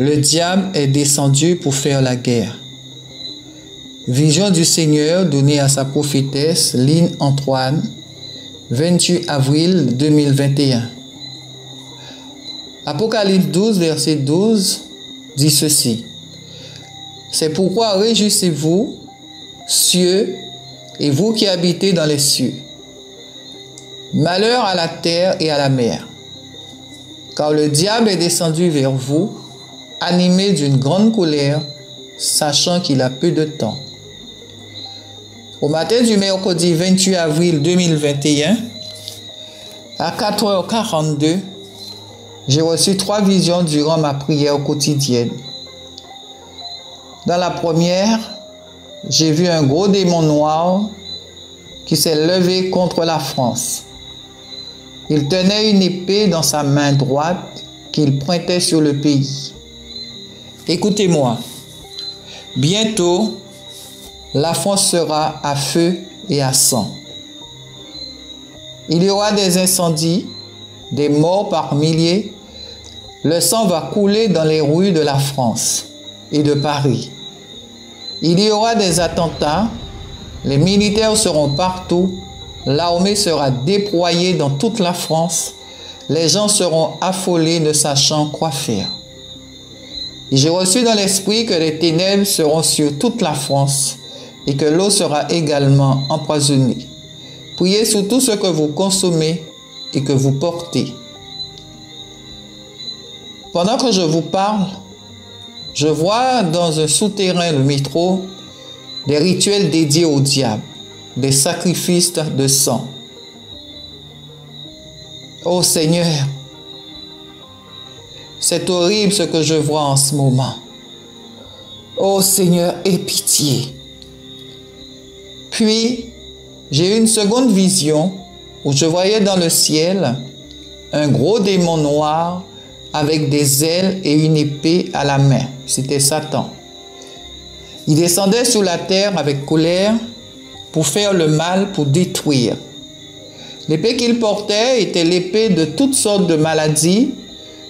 le diable est descendu pour faire la guerre. Vision du Seigneur donnée à sa prophétesse Lynn Antoine, 28 avril 2021. Apocalypse 12, verset 12 dit ceci. C'est pourquoi réjouissez-vous, cieux, et vous qui habitez dans les cieux. Malheur à la terre et à la mer, car le diable est descendu vers vous, animé d'une grande colère, sachant qu'il a peu de temps. Au matin du mercredi 28 avril 2021, à 4h42, j'ai reçu 3 visions durant ma prière quotidienne. Dans la première, j'ai vu un gros démon noir qui s'est levé contre la France. Il tenait une épée dans sa main droite qu'il pointait sur le pays. Écoutez-moi, bientôt, la France sera à feu et à sang. Il y aura des incendies, des morts par milliers. Le sang va couler dans les rues de la France et de Paris. Il y aura des attentats, les militaires seront partout, l'armée sera déployée dans toute la France, les gens seront affolés ne sachant quoi faire. Et j'ai reçu dans l'esprit que les ténèbres seront sur toute la France et que l'eau sera également empoisonnée. Priez sur tout ce que vous consommez et que vous portez. Pendant que je vous parle, je vois dans un souterrain, le métro, des rituels dédiés au diable, des sacrifices de sang. Oh Seigneur, c'est horrible ce que je vois en ce moment. Oh Seigneur, aie pitié. Puis, j'ai eu une seconde vision où je voyais dans le ciel un gros démon noir avec des ailes et une épée à la main. C'était Satan. Il descendait sur la terre avec colère pour faire le mal, pour détruire. L'épée qu'il portait était l'épée de toutes sortes de maladies,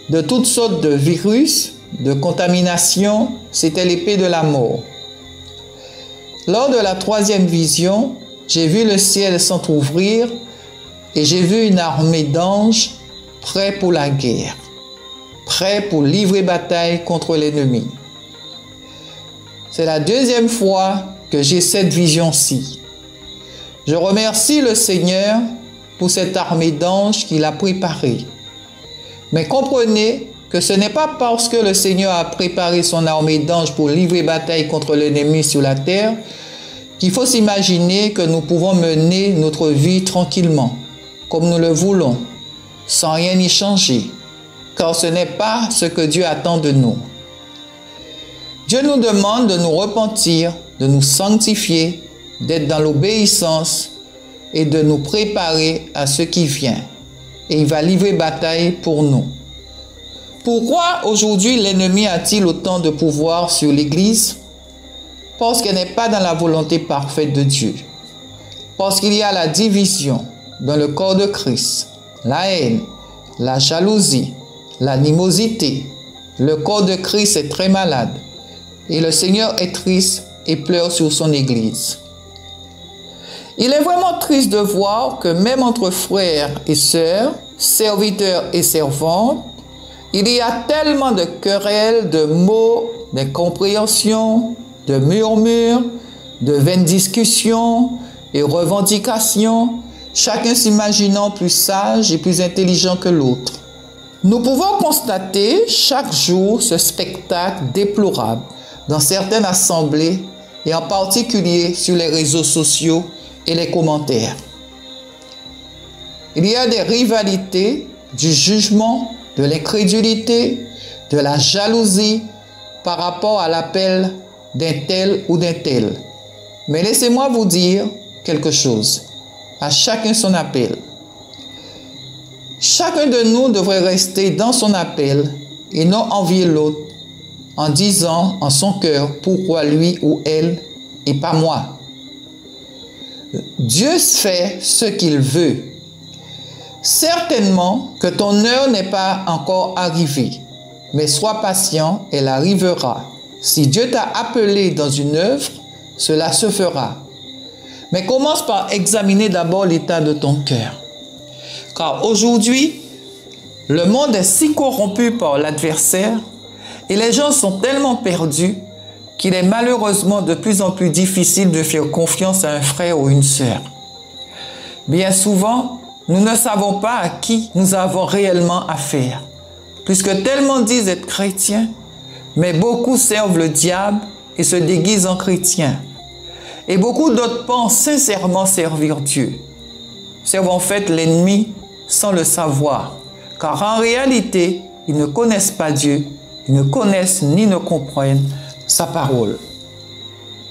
de toutes sortes de virus, de contamination. C'était l'épée de la mort. Lors de la troisième vision, j'ai vu le ciel s'entrouvrir et j'ai vu une armée d'anges prêts pour la guerre, prêts pour livrer bataille contre l'ennemi. C'est la deuxième fois que j'ai cette vision-ci. Je remercie le Seigneur pour cette armée d'anges qu'il a préparée. Mais comprenez que ce n'est pas parce que le Seigneur a préparé son armée d'anges pour livrer bataille contre l'ennemi sur la terre qu'il faut s'imaginer que nous pouvons mener notre vie tranquillement, comme nous le voulons, sans rien y changer, car ce n'est pas ce que Dieu attend de nous. Dieu nous demande de nous repentir, de nous sanctifier, d'être dans l'obéissance et de nous préparer à ce qui vient. Et il va livrer bataille pour nous. Pourquoi aujourd'hui l'ennemi a-t-il autant de pouvoir sur l'Église? Parce qu'elle n'est pas dans la volonté parfaite de Dieu. Parce qu'il y a la division dans le corps de Christ, la haine, la jalousie, l'animosité. Le corps de Christ est très malade. Et le Seigneur est triste et pleure sur son Église. Il est vraiment triste de voir que même entre frères et sœurs, serviteurs et servantes, il y a tellement de querelles, de mots, d'incompréhensions, de murmures, de vaines discussions et revendications, chacun s'imaginant plus sage et plus intelligent que l'autre. Nous pouvons constater chaque jour ce spectacle déplorable dans certaines assemblées et en particulier sur les réseaux sociaux et les commentaires. Il y a des rivalités, du jugement, de l'incrédulité, de la jalousie par rapport à l'appel d'un tel ou d'un tel. Mais laissez-moi vous dire quelque chose. À chacun son appel. Chacun de nous devrait rester dans son appel et non envier l'autre en disant en son cœur pourquoi lui ou elle et pas moi. Dieu fait ce qu'il veut. Certainement que ton heure n'est pas encore arrivée. mais sois patient, elle arrivera. Si Dieu t'a appelé dans une œuvre, cela se fera. Mais commence par examiner d'abord l'état de ton cœur. Car aujourd'hui, le monde est si corrompu par l'adversaire et les gens sont tellement perdus qu'il est malheureusement de plus en plus difficile de faire confiance à un frère ou une sœur. Bien souvent, nous ne savons pas à qui nous avons réellement affaire, puisque tellement disent être chrétiens, mais beaucoup servent le diable et se déguisent en chrétiens. Et beaucoup d'autres pensent sincèrement servir Dieu, servent en fait l'ennemi sans le savoir, car en réalité, ils ne connaissent pas Dieu, ils ne connaissent ni ne comprennent sa parole.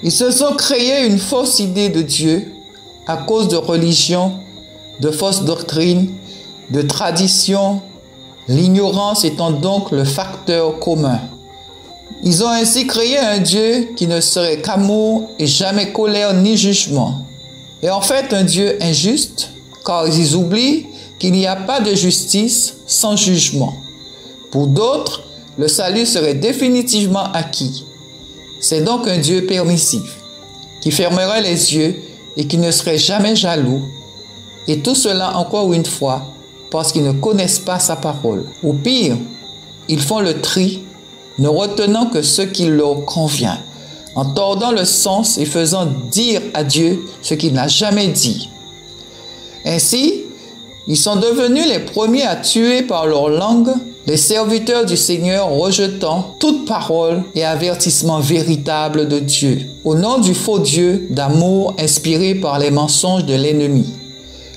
Ils se sont créés une fausse idée de Dieu à cause de religions, de fausses doctrines, de traditions, l'ignorance étant donc le facteur commun. Ils ont ainsi créé un Dieu qui ne serait qu'amour et jamais colère ni jugement. Et en fait un Dieu injuste, car ils oublient qu'il n'y a pas de justice sans jugement. Pour d'autres, le salut serait définitivement acquis. C'est donc un Dieu permissif, qui fermerait les yeux et qui ne serait jamais jaloux. Et tout cela encore une fois, parce qu'ils ne connaissent pas sa parole. Ou pire, ils font le tri, ne retenant que ce qui leur convient, en tordant le sens et faisant dire à Dieu ce qu'il n'a jamais dit. Ainsi, ils sont devenus les premiers à tuer par leur langue les serviteurs du Seigneur, rejetant toute parole et avertissement véritable de Dieu, au nom du faux Dieu d'amour inspiré par les mensonges de l'ennemi.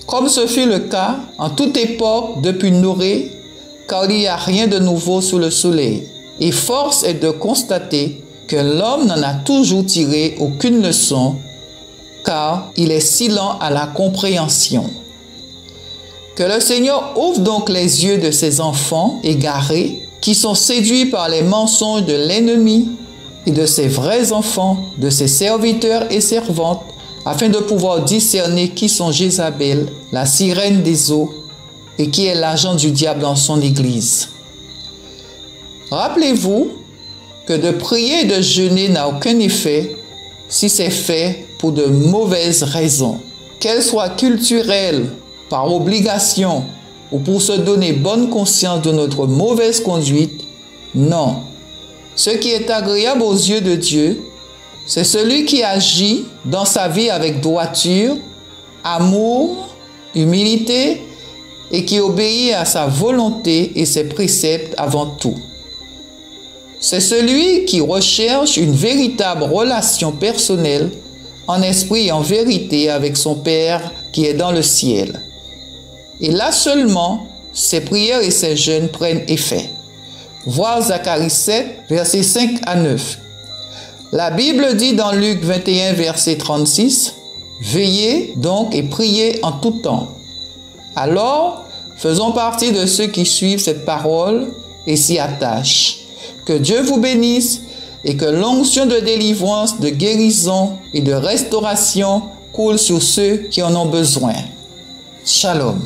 Comme ce fut le cas en toute époque depuis Noé, car il n'y a rien de nouveau sous le soleil. Et force est de constater que l'homme n'en a toujours tiré aucune leçon, car il est si lent à la compréhension. Que le Seigneur ouvre donc les yeux de ses enfants égarés, qui sont séduits par les mensonges de l'ennemi, et de ses vrais enfants, de ses serviteurs et servantes, afin de pouvoir discerner qui sont Jézabel, la sirène des eaux, et qui est l'agent du diable dans son église. Rappelez-vous que de prier et de jeûner n'a aucun effet si c'est fait pour de mauvaises raisons, qu'elles soient culturelles, par obligation ou pour se donner bonne conscience de notre mauvaise conduite. Non. Ce qui est agréable aux yeux de Dieu, c'est celui qui agit dans sa vie avec droiture, amour, humilité et qui obéit à sa volonté et ses préceptes avant tout. C'est celui qui recherche une véritable relation personnelle en esprit et en vérité avec son Père qui est dans le ciel. Et là seulement, ses prières et ses jeûnes prennent effet. Voir Zacharie 7, versets 5 à 9. La Bible dit dans Luc 21, verset 36, « Veillez donc et priez en tout temps. » Alors, faisons partie de ceux qui suivent cette parole et s'y attachent. Que Dieu vous bénisse et que l'onction de délivrance, de guérison et de restauration coule sur ceux qui en ont besoin. Shalom.